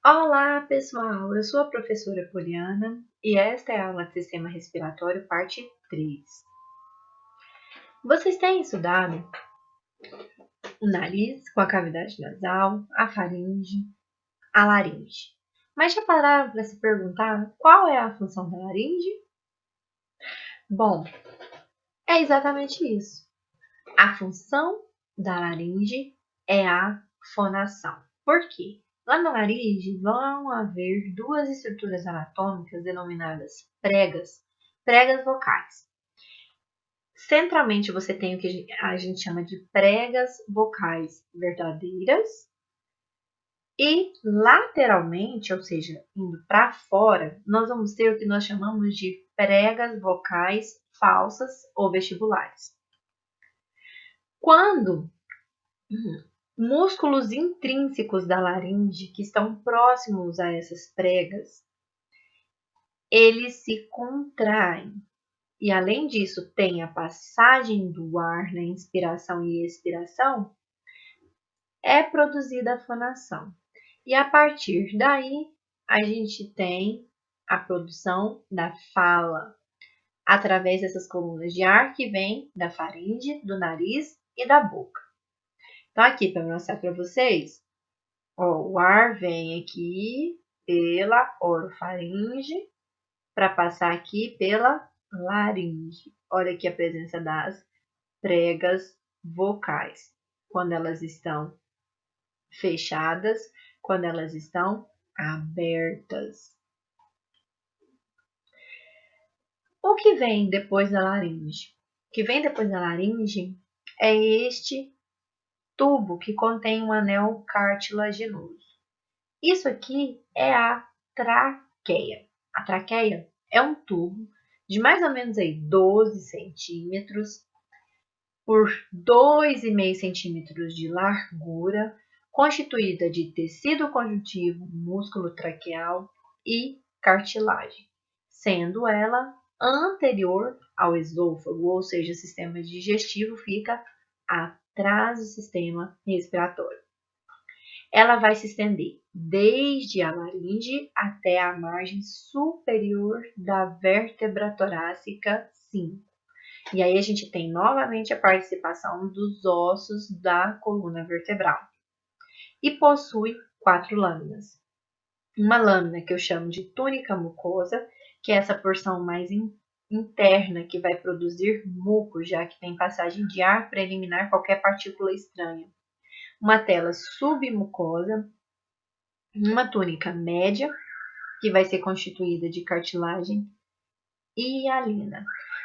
Olá, pessoal! Eu sou a professora Poliana e esta é a aula de Sistema Respiratório, parte 3. Vocês têm estudado o nariz com a cavidade nasal, a faringe, a laringe. Mas já pararam para se perguntar qual é a função da laringe? Bom, é exatamente isso. A função da laringe é a fonação. Por quê? Lá na laringe vão haver duas estruturas anatômicas denominadas pregas vocais. Centralmente você tem o que a gente chama de pregas vocais verdadeiras e lateralmente, ou seja, indo para fora, nós vamos ter o que nós chamamos de pregas vocais falsas ou vestibulares. Quando músculos intrínsecos da laringe que estão próximos a essas pregas, eles se contraem. E além disso, tem a passagem do ar na inspiração e expiração, é produzida a fonação. E a partir daí, a gente tem a produção da fala, através dessas colunas de ar que vem da faringe, do nariz e da boca. Então, aqui para mostrar para vocês, ó, o ar vem aqui pela orofaringe para passar aqui pela laringe. Olha aqui a presença das pregas vocais, quando elas estão fechadas, quando elas estão abertas. O que vem depois da laringe? O que vem depois da laringe é este tubo que contém um anel cartilaginoso. Isso aqui é a traqueia. A traqueia é um tubo de mais ou menos aí 12 centímetros por 2,5 centímetros de largura, constituída de tecido conjuntivo, músculo traqueal e cartilagem, sendo ela anterior ao esôfago, ou seja, o sistema digestivo fica atrás do sistema respiratório. Ela vai se estender desde a laringe até a margem superior da vértebra torácica 5. E aí a gente tem novamente a participação dos ossos da coluna vertebral. E possui 4 lâminas. Uma lâmina que eu chamo de túnica mucosa, que é essa porção mais interna que vai produzir muco, já que tem passagem de ar para eliminar qualquer partícula estranha. Uma tela submucosa, uma túnica média, que vai ser constituída de cartilagem e hialina.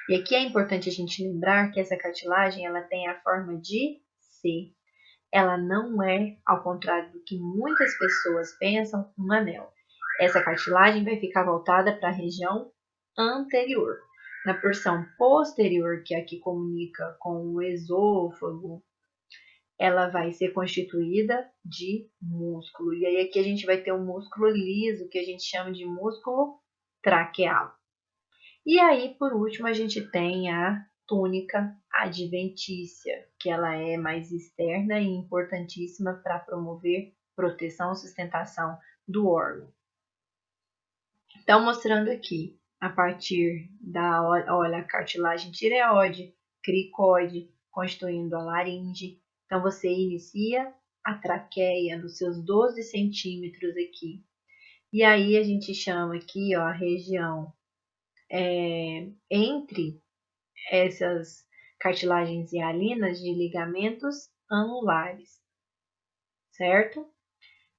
E aqui é importante a gente lembrar que essa cartilagem ela tem a forma de C. Ela não é, ao contrário do que muitas pessoas pensam, um anel. Essa cartilagem vai ficar voltada para a região anterior. Na porção posterior, que é a que comunica com o esôfago, ela vai ser constituída de músculo. E aí aqui a gente vai ter um músculo liso, que a gente chama de músculo traqueal. E aí, por último, a gente tem a túnica adventícia, que ela é mais externa e importantíssima para promover proteção e sustentação do órgão. Então, mostrando aqui, a partir da, olha, a cartilagem tireoide, cricoide, constituindo a laringe. Então, você inicia a traqueia nos seus 12 centímetros aqui. E aí, a gente chama aqui, ó, a região entre essas cartilagens hialinas de ligamentos anulares, certo?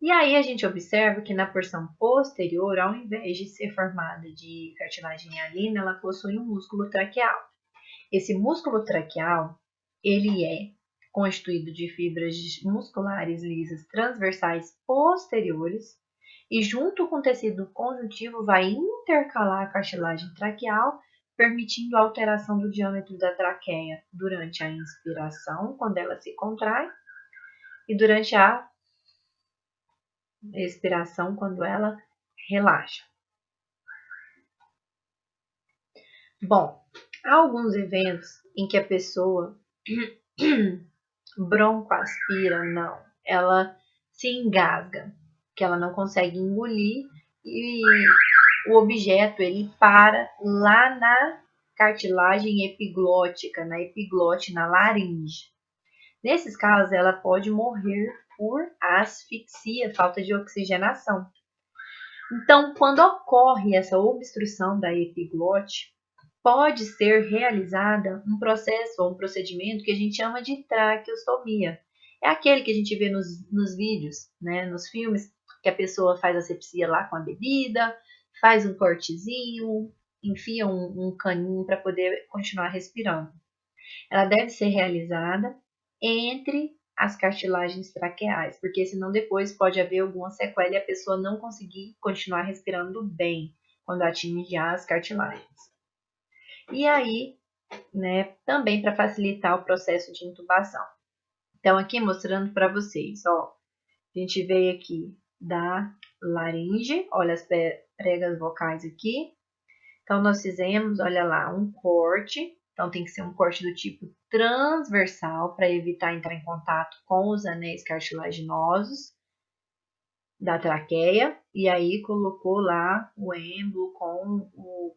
E aí a gente observa que na porção posterior, ao invés de ser formada de cartilagem hialina, ela possui um músculo traqueal. Esse músculo traqueal, ele é constituído de fibras musculares lisas transversais posteriores e junto com o tecido conjuntivo vai intercalar a cartilagem traqueal, permitindo a alteração do diâmetro da traqueia durante a inspiração, quando ela se contrai, e durante a expiração, quando ela relaxa. Bom, há alguns eventos em que a pessoa broncoaspira, não, ela se engasga. que ela não consegue engolir e o objeto ele para lá na cartilagem epiglótica, na epiglote, na laringe. Nesses casos, ela pode morrer por asfixia, falta de oxigenação. Então, quando ocorre essa obstrução da epiglote, pode ser realizada um processo ou um procedimento que a gente chama de traqueostomia. É aquele que a gente vê nos vídeos, né, nos filmes, que a pessoa faz asepsia lá com a bebida, faz um cortezinho, enfia um caninho para poder continuar respirando. Ela deve ser realizada entre as cartilagens traqueais, porque senão depois pode haver alguma sequela e a pessoa não conseguir continuar respirando bem quando atinge as cartilagens. E aí, né, também para facilitar o processo de intubação. Então, aqui mostrando para vocês, ó, a gente veio aqui da laringe, olha as pregas vocais aqui. Então, nós fizemos, olha lá, um corte. Então, tem que ser um corte do tipo transversal para evitar entrar em contato com os anéis cartilaginosos da traqueia. E aí, colocou lá o êmbolo com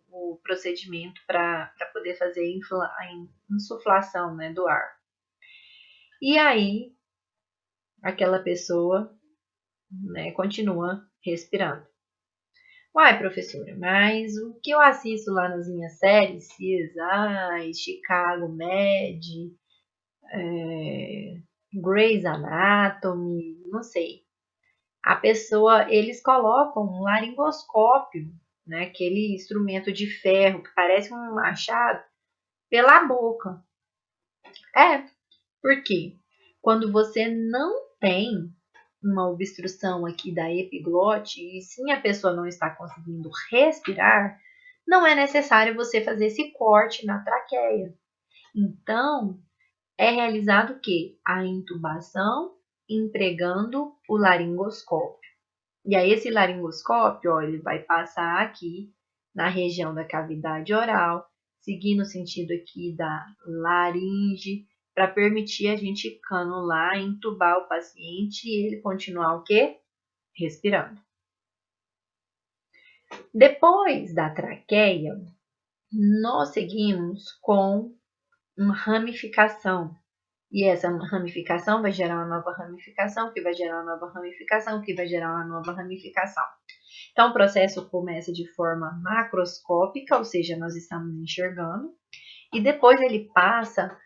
o procedimento para poder fazer a insuflação, né, do ar. E aí, aquela pessoa, né, continua respirando. Uai, professora, mas o que eu assisto lá nas minhas séries, CSI, Chicago Med, Grey's Anatomy, não sei. A pessoa, eles colocam um laringoscópio, né, aquele instrumento de ferro que parece um machado, pela boca. Por quê? Quando você não tem uma obstrução aqui da epiglote e sim a pessoa não está conseguindo respirar, não é necessário você fazer esse corte na traqueia. Então, é realizado o quê? A intubação empregando o laringoscópio. E aí esse laringoscópio, ó, ele vai passar aqui na região da cavidade oral, seguindo o sentido aqui da laringe, para permitir a gente canular, entubar o paciente e ele continuar o quê? Respirando. Depois da traqueia, nós seguimos com uma ramificação. E essa ramificação vai gerar uma nova ramificação, que vai gerar uma nova ramificação, que vai gerar uma nova ramificação. Então, o processo começa de forma macroscópica, ou seja, nós estamos enxergando, e depois ele passa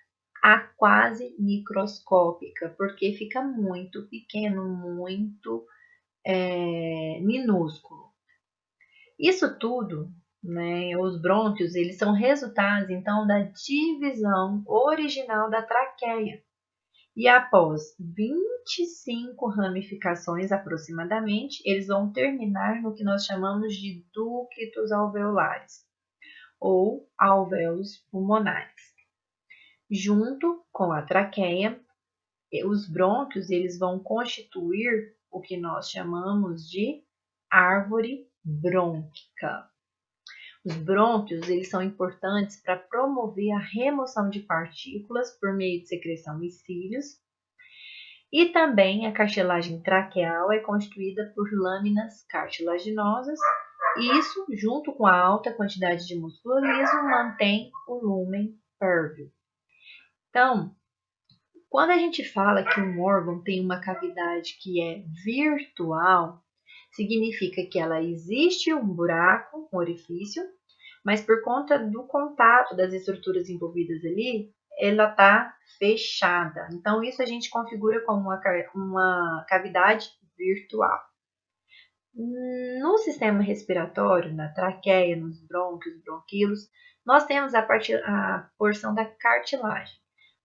a quase microscópica, porque fica muito pequeno, muito minúsculo. Isso tudo, né, os brônquios, eles são resultados, então, da divisão original da traqueia. E após 25 ramificações aproximadamente, eles vão terminar no que nós chamamos de ductos alveolares, ou alvéolos pulmonares. Junto com a traqueia, os brônquios eles vão constituir o que nós chamamos de árvore brônquica. Os brônquios eles são importantes para promover a remoção de partículas por meio de secreção e cílios. E também a cartilagem traqueal é constituída por lâminas cartilaginosas. E isso, junto com a alta quantidade de músculo liso, mantém o lumen pérvio. Então, quando a gente fala que um órgão tem uma cavidade que é virtual, significa que ela existe um buraco, um orifício, mas por conta do contato das estruturas envolvidas ali, ela está fechada. Então, isso a gente configura como uma cavidade virtual. No sistema respiratório, na traqueia, nos brônquios, bronquíolos, nós temos a porção da cartilagem.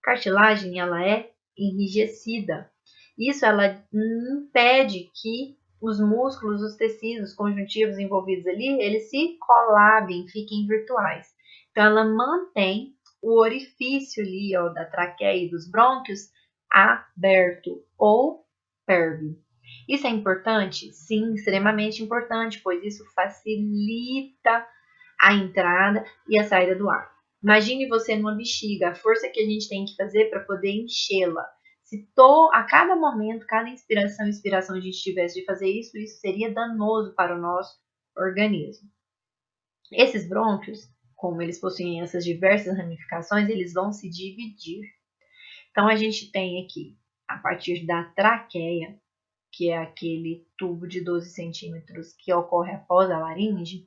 A cartilagem ela é enrijecida. Isso ela impede que os músculos, os tecidos conjuntivos envolvidos ali, eles se colabem, fiquem virtuais. Então, ela mantém o orifício ali, ó, da traqueia e dos brônquios aberto ou pérvio. Isso é importante? Sim, extremamente importante, pois isso facilita a entrada e a saída do ar. Imagine você numa bexiga, a força que a gente tem que fazer para poder enchê-la. Se a cada momento, cada inspiração, expiração a gente tivesse de fazer isso, isso seria danoso para o nosso organismo. Esses brônquios, como eles possuem essas diversas ramificações, eles vão se dividir. Então, a gente tem aqui, a partir da traqueia, que é aquele tubo de 12 centímetros que ocorre após a laringe,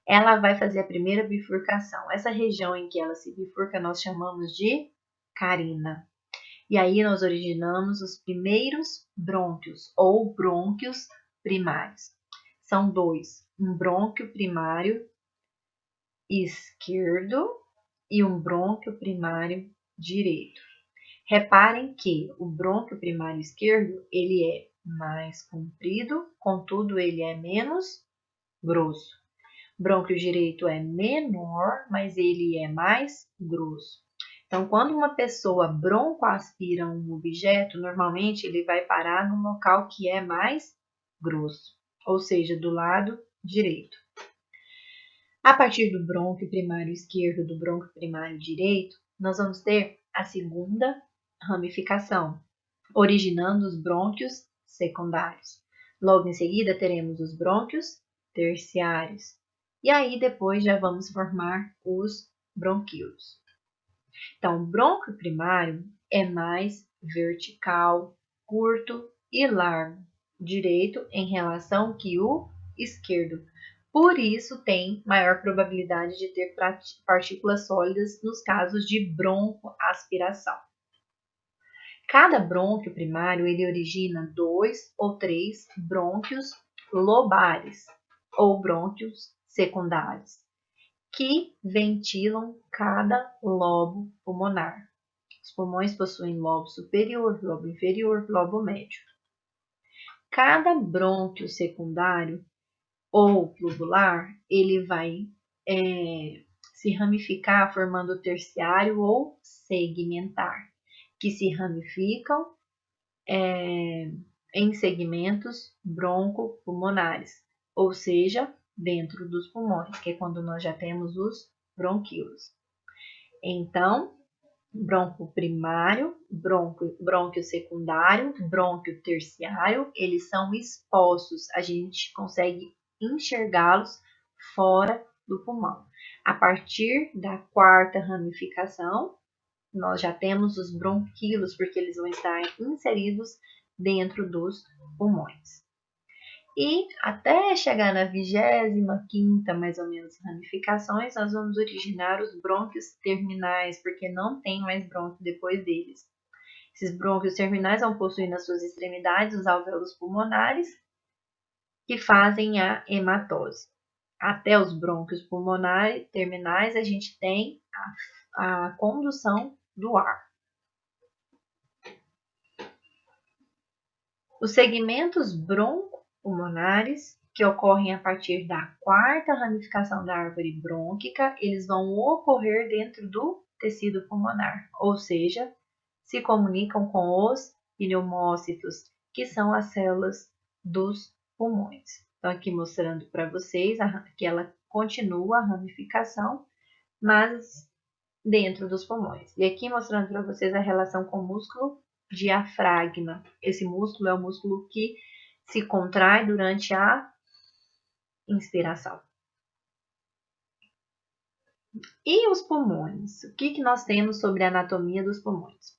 ela vai fazer a primeira bifurcação. Essa região em que ela se bifurca nós chamamos de carina. E aí nós originamos os primeiros brônquios, ou brônquios primários. São dois, um brônquio primário esquerdo e um brônquio primário direito. Reparem que o brônquio primário esquerdo ele é mais comprido, contudo ele é menos grosso. O brônquio direito é menor, mas ele é mais grosso. Então, quando uma pessoa broncoaspira um objeto, normalmente ele vai parar no local que é mais grosso, ou seja, do lado direito. A partir do brônquio primário esquerdo do brônquio primário direito, nós vamos ter a segunda ramificação, originando os brônquios secundários. Logo em seguida, teremos os brônquios terciários. E aí, depois, já vamos formar os bronquíolos. Então, o brônquio primário é mais vertical, curto e largo, direito em relação que o esquerdo. Por isso, tem maior probabilidade de ter partículas sólidas nos casos de broncoaspiração. Cada brônquio primário ele origina 2 ou 3 brônquios lobares, ou brônquios secundários, que ventilam cada lobo pulmonar. Os pulmões possuem lobo superior, lobo inferior, lobo médio. Cada brônquio secundário ou tubular, ele vai se ramificar formando terciário ou segmentar, que se ramificam em segmentos broncopulmonares, ou seja, dentro dos pulmões, que é quando nós já temos os bronquíolos. Então, brônquio primário, brônquio secundário, brônquio terciário, eles são expostos, a gente consegue enxergá-los fora do pulmão. A partir da quarta ramificação, nós já temos os bronquíolos, porque eles vão estar inseridos dentro dos pulmões. E até chegar na 25ª, mais ou menos, ramificações, nós vamos originar os brônquios terminais, porque não tem mais brônquio depois deles. Esses brônquios terminais vão possuir nas suas extremidades os alvéolos pulmonares, que fazem a hematose. Até os brônquios pulmonares terminais, a gente tem a condução do ar. Os segmentos broncopulmonares, que ocorrem a partir da quarta ramificação da árvore brônquica, eles vão ocorrer dentro do tecido pulmonar, ou seja, se comunicam com os pneumócitos, que são as células dos pulmões. Então, aqui mostrando para vocês que ela continua a ramificação, mas dentro dos pulmões. E aqui mostrando para vocês a relação com o músculo diafragma. Esse músculo é o músculo que se contrai durante a inspiração. E os pulmões? O que nós temos sobre a anatomia dos pulmões?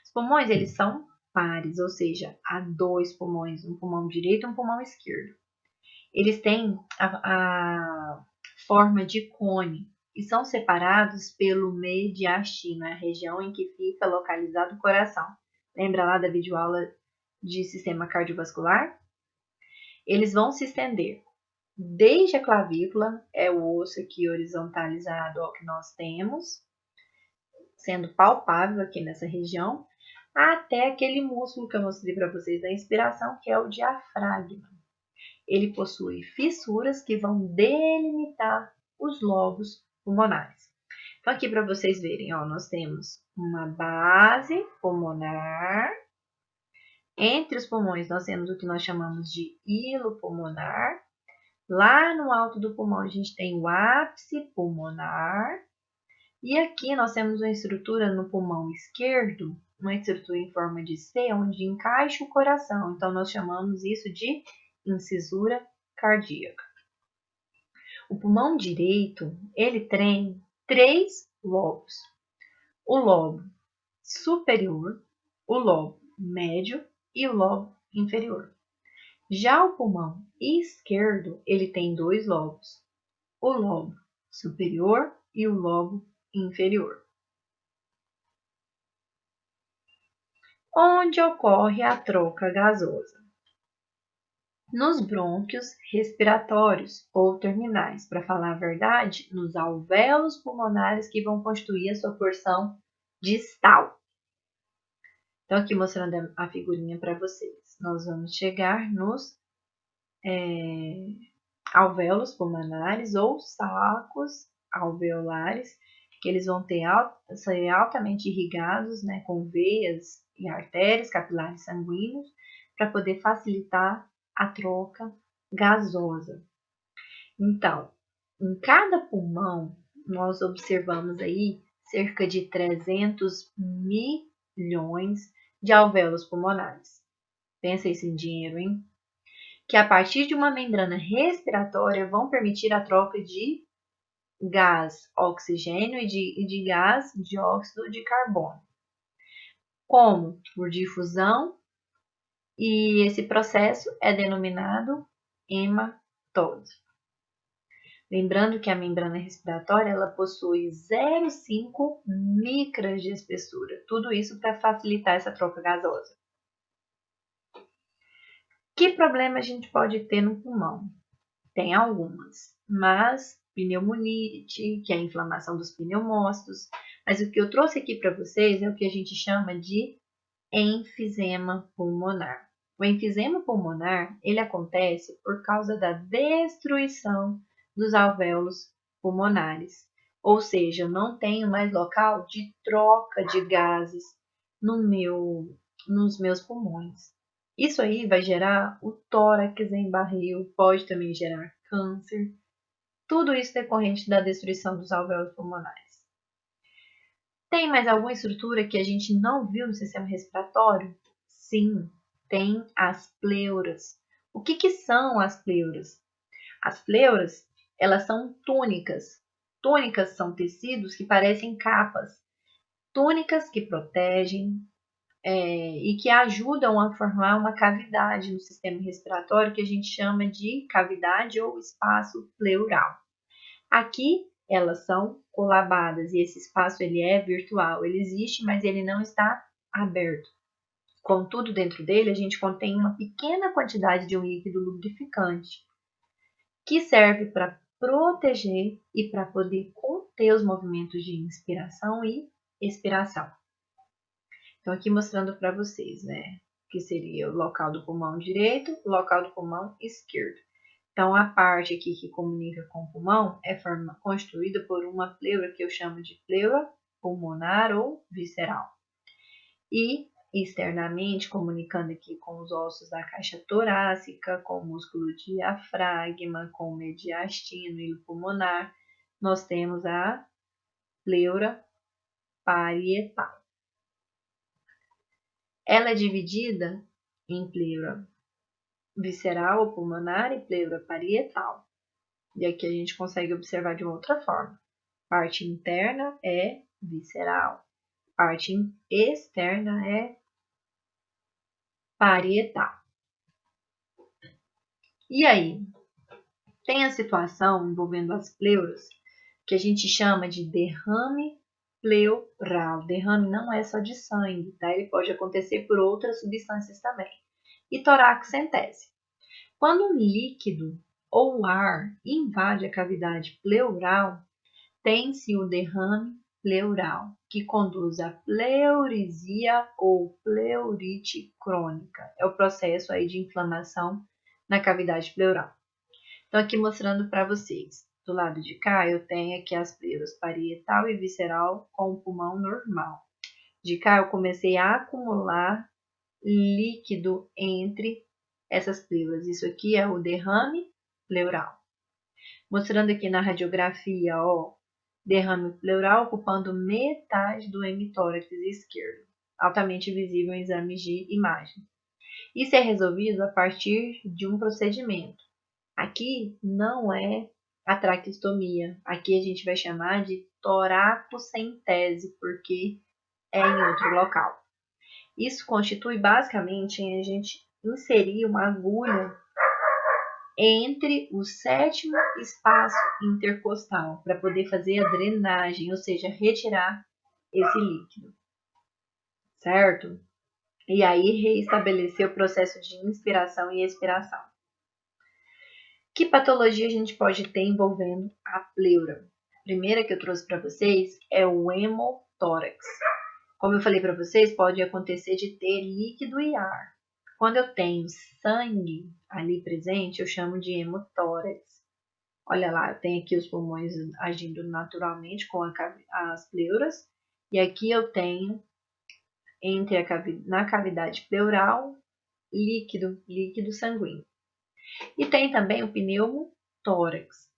Os pulmões, eles são pares, ou seja, há dois pulmões, um pulmão direito e um pulmão esquerdo. Eles têm a forma de cone e são separados pelo mediastino, a região em que fica localizado o coração. Lembra lá da videoaula de sistema cardiovascular? Eles vão se estender desde a clavícula, é o osso aqui horizontalizado ao que nós temos, sendo palpável aqui nessa região, até aquele músculo que eu mostrei para vocês da inspiração, que é o diafragma. Ele possui fissuras que vão delimitar os lobos pulmonares. Então, aqui para vocês verem, ó, nós temos uma base pulmonar. Entre os pulmões, nós temos o que nós chamamos de hilo pulmonar. Lá no alto do pulmão, a gente tem o ápice pulmonar. E aqui nós temos uma estrutura no pulmão esquerdo, uma estrutura em forma de C, onde encaixa o coração. Então, nós chamamos isso de incisura cardíaca. O pulmão direito, ele tem 3 lobos. O lobo superior, o lobo médio e o lobo inferior. Já o pulmão esquerdo, ele tem 2 lobos. O lobo superior e o lobo inferior. Onde ocorre a troca gasosa? Nos brônquios respiratórios ou terminais, para falar a verdade, nos alvéolos pulmonares que vão constituir a sua porção distal. Então, aqui mostrando a figurinha para vocês. Nós vamos chegar nos alvéolos pulmonares ou sacos alveolares, que eles vão ser altamente irrigados, né, com veias e artérias capilares sanguíneos, para poder facilitar a troca gasosa. Então, em cada pulmão, nós observamos aí cerca de 300 milhões de alvéolos pulmonares. Pensa isso em dinheiro, hein? Que a partir de uma membrana respiratória vão permitir a troca de gás oxigênio e de gás dióxido de carbono. Como? Por difusão, e esse processo é denominado hematose. Lembrando que a membrana respiratória ela possui 0,5 micras de espessura. Tudo isso para facilitar essa troca gasosa. Que problema a gente pode ter no pulmão? Tem algumas, mas pneumonite, que é a inflamação dos pneumócitos. Mas o que eu trouxe aqui para vocês é o que a gente chama de enfisema pulmonar. O enfisema pulmonar, ele acontece por causa da destruição dos alvéolos pulmonares. Ou seja, eu não tenho mais local de troca de gases nos meus pulmões. Isso aí vai gerar o tórax embarril, pode também gerar câncer. Tudo isso decorrente da destruição dos alvéolos pulmonares. Tem mais alguma estrutura que a gente não viu no sistema respiratório? Sim, tem as pleuras. O que são as pleuras? As pleuras, elas são túnicas. Túnicas são tecidos que parecem capas. Túnicas que protegem e que ajudam a formar uma cavidade no sistema respiratório que a gente chama de cavidade ou espaço pleural. Aqui elas são colabadas e esse espaço ele é virtual, ele existe, mas ele não está aberto. Contudo, dentro dele a gente contém uma pequena quantidade de um líquido lubrificante que serve para proteger e para poder conter os movimentos de inspiração e expiração. Então, aqui mostrando para vocês, né, que seria o local do pulmão direito, o local do pulmão esquerdo. Então, a parte aqui que comunica com o pulmão é constituída por uma pleura que eu chamo de pleura pulmonar ou visceral. E externamente, comunicando aqui com os ossos da caixa torácica, com o músculo diafragma, com o mediastino e o pulmonar, nós temos a pleura parietal. Ela é dividida em pleura visceral ou pulmonar e pleura parietal. E aqui a gente consegue observar de uma outra forma. Parte interna é visceral, parte externa é parietal. E aí, tem a situação envolvendo as pleuras que a gente chama de derrame pleural. Derrame não é só de sangue, tá? Ele pode acontecer por outras substâncias também. E toraxentese. Quando um líquido ou ar invade a cavidade pleural, tem-se o derrame pleural, que conduz à pleurisia ou pleurite crônica. É o processo aí de inflamação na cavidade pleural. Então, aqui mostrando para vocês. Do lado de cá, eu tenho aqui as pleuras parietal e visceral com o pulmão normal. De cá, eu comecei a acumular líquido entre essas pleuras. Isso aqui é o derrame pleural. Mostrando aqui na radiografia, ó, derrame pleural ocupando metade do hemitórax esquerdo. altamente visível em exames de imagem. Isso é resolvido a partir de um procedimento. Aqui não é a traqueostomia, aqui a gente vai chamar de toracocentese, porque é em outro local. Isso constitui basicamente a gente inserir uma agulha entre o sétimo espaço intercostal para poder fazer a drenagem, ou seja, retirar esse líquido, certo? E aí reestabelecer o processo de inspiração e expiração. Que patologia a gente pode ter envolvendo a pleura? A primeira que eu trouxe para vocês é o hemotórax. Como eu falei para vocês, pode acontecer de ter líquido e ar. Quando eu tenho sangue ali presente, eu chamo de hemotórax. Olha lá, eu tenho aqui os pulmões agindo naturalmente com as pleuras. E aqui eu tenho, na cavidade pleural, líquido sanguíneo. E tem também o pneumotórax,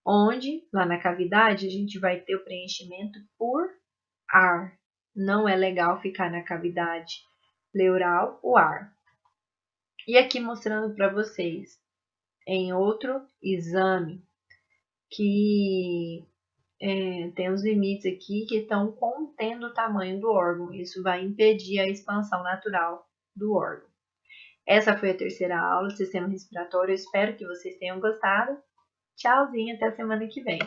onde, lá na cavidade, a gente vai ter o preenchimento por ar. Não é legal ficar na cavidade pleural o ar. E aqui mostrando para vocês, em outro exame, que tem os limites aqui que estão contendo o tamanho do órgão. Isso vai impedir a expansão natural do órgão. Essa foi a terceira aula do sistema respiratório. Eu espero que vocês tenham gostado. Tchauzinho, até a semana que vem.